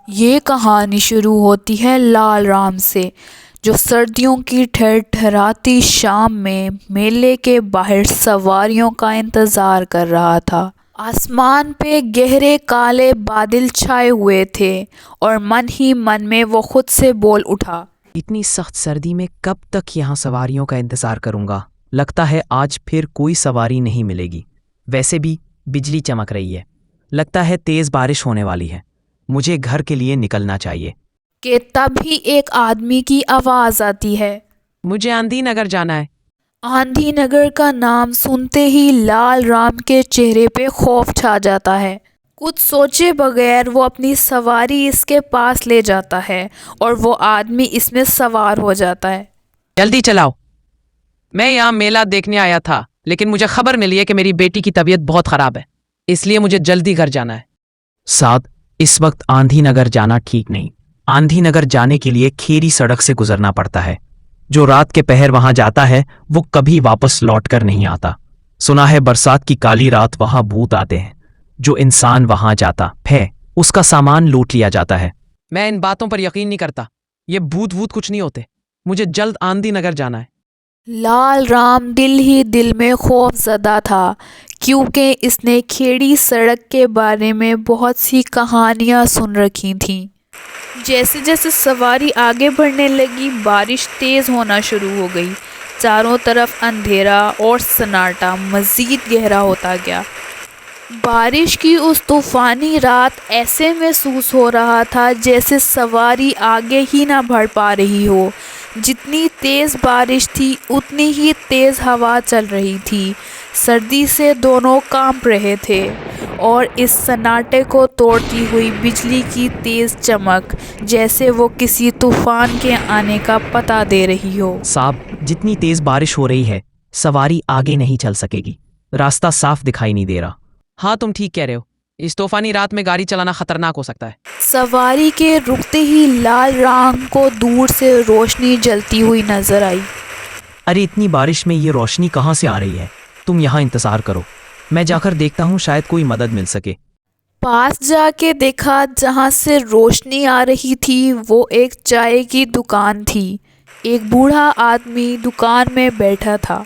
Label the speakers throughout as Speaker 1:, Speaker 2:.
Speaker 1: ये कहानी शुरू होती है लाल राम से, जो सर्दियों की ठहराती शाम में मेले के बाहर सवारियों का इंतज़ार कर रहा था। आसमान पे गहरे काले बादल छाए हुए थे और मन ही मन में वो खुद से बोल उठा,
Speaker 2: इतनी सख्त सर्दी में कब तक यहाँ सवारियों का इंतज़ार करूँगा। लगता है आज फिर कोई सवारी नहीं मिलेगी। वैसे भी बिजली चमक रही है, लगता है तेज़ बारिश होने वाली है। मुझे घर के लिए निकलना चाहिए।
Speaker 1: कि तभी एक आदमी की आवाज़ आती है,
Speaker 2: मुझे आंधी नगर जाना है।
Speaker 1: आंधी नगर का नाम सुनते ही लाल राम के चेहरे पे खौफ छा जाता है। कुछ सोचे बगैर वो अपनी सवारी इसके पास ले जाता है और वो आदमी इसमें सवार हो जाता है।
Speaker 2: जल्दी चलाओ, मैं यहाँ मेला देखने आया था, लेकिन मुझे खबर मिली है कि मेरी बेटी की तबीयत बहुत ख़राब है, इसलिए मुझे जल्दी घर जाना है। साद, इस वक्त आंधी नगर जाना ठीक नहीं। आंधी नगर जाने के लिए खेरी सड़क से गुजरना पड़ता है। जो रात के पहर वहां जाता है वो कभी वापस लौट कर नहीं आता। सुना है बरसात की काली रात वहां भूत आते हैं। जो इंसान वहां जाता है उसका सामान लूट लिया जाता है। मैं इन बातों पर यकीन नहीं करता। ये भूत वूत कुछ नहीं होते। मुझे जल्द आंधी नगर जाना है।
Speaker 1: लाल राम दिल ही दिल में खौफजदा था, क्योंकि इसने खेड़ी सड़क के बारे में बहुत सी कहानियां सुन रखी थीं। जैसे जैसे सवारी आगे बढ़ने लगी, बारिश तेज़ होना शुरू हो गई। चारों तरफ अंधेरा और सन्नाटा मज़ीद गहरा होता गया। बारिश की उस तूफ़ानी रात ऐसे महसूस हो रहा था जैसे सवारी आगे ही ना बढ़ पा रही हो। जितनी तेज़ बारिश थी उतनी ही तेज़ हवा चल रही थी। सर्दी से दोनों कांप रहे थे और इस सन्नाटे को तोड़ती हुई बिजली की तेज़ चमक जैसे वो किसी तूफ़ान के आने का पता दे रही हो।
Speaker 2: साहब, जितनी तेज बारिश हो रही है सवारी आगे नहीं चल सकेगी। रास्ता साफ दिखाई नहीं दे रहा। हाँ, तुम ठीक कह रहे हो। इस तूफानी रात में गाड़ी चलाना खतरनाक हो सकता है।
Speaker 1: सवारी के रुकते ही लाल राम को दूर से रोशनी जलती हुई नजर आई।
Speaker 2: अरे, इतनी बारिश में ये रोशनी कहाँ से आ रही है? तुम यहाँ इंतजार करो, मैं जाकर देखता हूँ, शायद कोई मदद मिल सके।
Speaker 1: पास जाके देखा, जहाँ से रोशनी आ रही थी वो एक चाय की दुकान थी। एक बूढ़ा आदमी दुकान में बैठा था।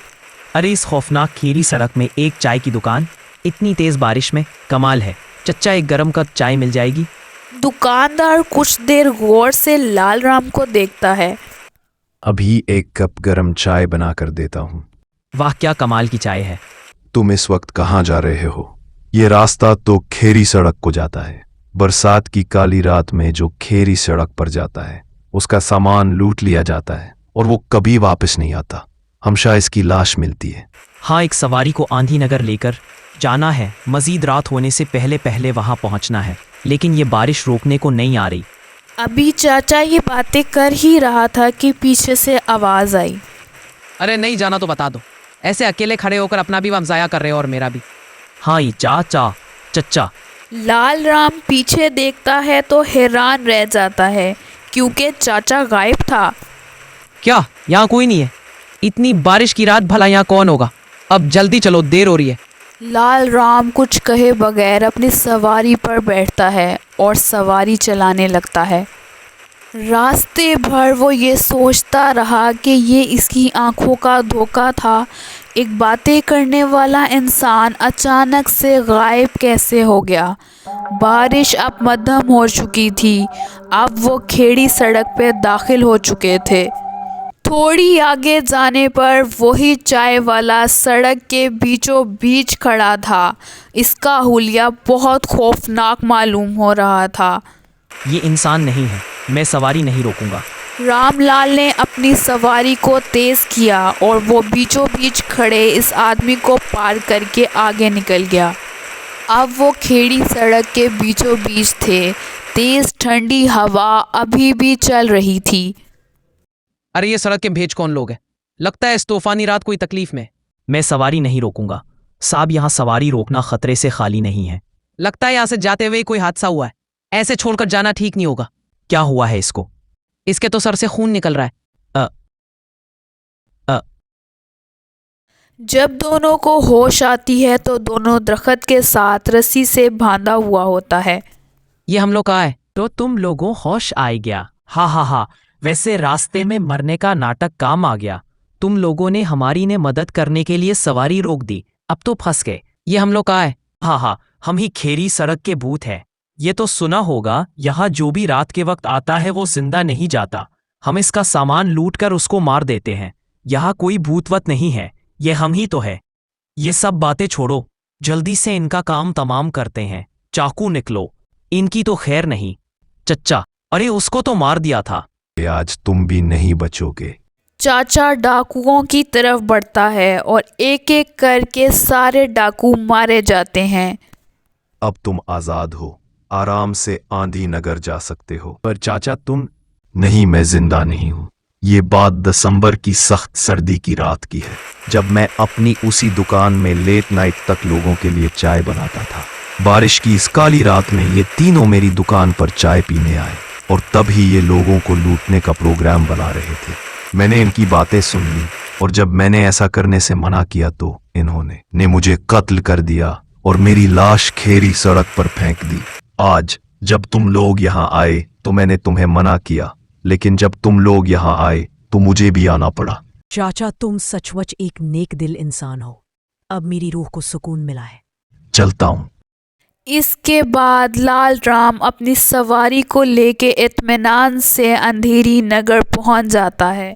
Speaker 2: अरे, इस खौफनाक खेरी सड़क में एक चाय की दुकान, इतनी तेज बारिश में, कमाल है। चच्चा, एक गरम कप चाय मिल जाएगी?
Speaker 1: दुकानदार कुछ देर गौर से लाल राम को देखता है।
Speaker 3: अभी एक कप गरम चाय बना कर देता हूँ।
Speaker 2: वाह, क्या कमाल की चाय है।
Speaker 3: तुम इस वक्त कहाँ जा रहे हो? ये रास्ता तो खेरी सड़क को जाता है। बरसात की काली रात में जो खेरी सड़क पर जाता है उसका सामान लूट लिया जाता है और वो कभी वापस नहीं आता। हमेशा इसकी लाश मिलती है।
Speaker 2: हाँ, एक सवारी को आंधी नगर लेकर जाना है। मजीद रात होने से पहले पहले वहां पहुंचना है, लेकिन ये बारिश रोकने को नहीं आ रही।
Speaker 1: अभी चाचा ये बातें कर ही रहा था कि पीछे से आवाज आई,
Speaker 2: अरे नहीं जाना तो बता दो। ऐसे अकेले खड़े होकर अपना भी वक्त ज़ाया कर रहे हो और मेरा भी। हाँ, ये चाचा, चच्चा।
Speaker 1: लाल राम पीछे देखता है तो हैरान रह जाता है, क्योंकि चाचा गायब था।
Speaker 2: क्या यहाँ कोई नहीं है? इतनी बारिश की रात भला यहाँ कौन होगा? अब जल्दी चलो, देर हो रही है।
Speaker 1: लाल राम कुछ कहे बगैर अपनी सवारी पर बैठता है और सवारी चलाने लगता है। रास्ते भर वो ये सोचता रहा कि ये इसकी आंखों का धोखा था। एक बातें करने वाला इंसान अचानक से गायब कैसे हो गया? बारिश अब मध्यम हो चुकी थी। अब वो खेड़ी सड़क पे दाखिल हो चुके थे। थोड़ी आगे जाने पर वही चाय वाला सड़क के बीचों बीच खड़ा था। इसका हुलिया बहुत खौफनाक मालूम हो रहा था।
Speaker 2: ये इंसान नहीं है, मैं सवारी नहीं रोकूंगा।
Speaker 1: रामलाल ने अपनी सवारी को तेज़ किया और वो बीचों बीच खड़े इस आदमी को पार करके आगे निकल गया। अब वो खेड़ी सड़क के बीचों बीच थे। तेज़ ठंडी हवा अभी भी चल रही थी।
Speaker 2: अरे, ये सड़क के भेज कौन लोग हैं? लगता है इस तूफानी रात कोई तकलीफ में। मैं सवारी नहीं रोकूंगा साहब। यहाँ सवारी रोकना खतरे से खाली नहीं है। लगता है यहाँ से जाते हुए कोई हादसा हुआ है। ऐसे छोड़कर जाना ठीक नहीं होगा। क्या हुआ है इसको? इसके तो सर से खून निकल रहा है।
Speaker 1: जब दोनों को होश आती है तो दोनों दरख्त के साथ रस्सी से बांधा हुआ होता है।
Speaker 2: ये हम लोग कहाँ है? तो तुम लोगों होश आ गया। हाँ हाँ हाँ, वैसे रास्ते में मरने का नाटक काम आ गया। तुम लोगों ने हमारी ने मदद करने के लिए सवारी रोक दी, अब तो फंस गए। ये हम लोग आए। हाँ हाँ, हम ही खेरी सड़क के भूत हैं। ये तो सुना होगा, यहाँ जो भी रात के वक्त आता है वो जिंदा नहीं जाता। हम इसका सामान लूट कर उसको मार देते हैं। यहाँ कोई भूतवत नहीं है, ये हम ही तो है। ये सब बातें छोड़ो, जल्दी से इनका काम तमाम करते हैं। चाकू निकलो, इनकी तो खैर नहीं। चच्चा, अरे उसको तो मार दिया था।
Speaker 3: आज तुम भी नहीं बचोगे।
Speaker 1: चाचा डाकुओं की तरफ बढ़ता है और एक एक करके सारे डाकू मारे जाते हैं।
Speaker 3: अब तुम आजाद हो, आराम से आंधी नगर जा सकते हो। पर चाचा तुम नहीं, मैं जिंदा नहीं हूं। ये बात दिसंबर की सख्त सर्दी की रात की है, जब मैं अपनी उसी दुकान में लेट नाइट तक लोगों के लिए चाय बनाता था। बारिश की इस काली रात में ये तीनों मेरी दुकान पर चाय पीने आए और तभी ये लोगों को लूटने का प्रोग्राम बना रहे थे। मैंने इनकी बातें सुन ली और जब मैंने ऐसा करने से मना किया तो इन्होंने मुझे कत्ल कर दिया और मेरी लाश खेरी सड़क पर फेंक दी। आज जब तुम लोग यहाँ आए तो मैंने तुम्हें मना किया, लेकिन जब तुम लोग यहाँ आए तो मुझे भी आना पड़ा।
Speaker 4: चाचा, तुम सचमुच एक नेक दिल इंसान हो। अब मेरी रूह को सुकून मिला है।
Speaker 3: चलता हूँ।
Speaker 1: इसके बाद लाल राम अपनी सवारी को लेके इत्मीनान से अंधेरी नगर पहुंच जाता है।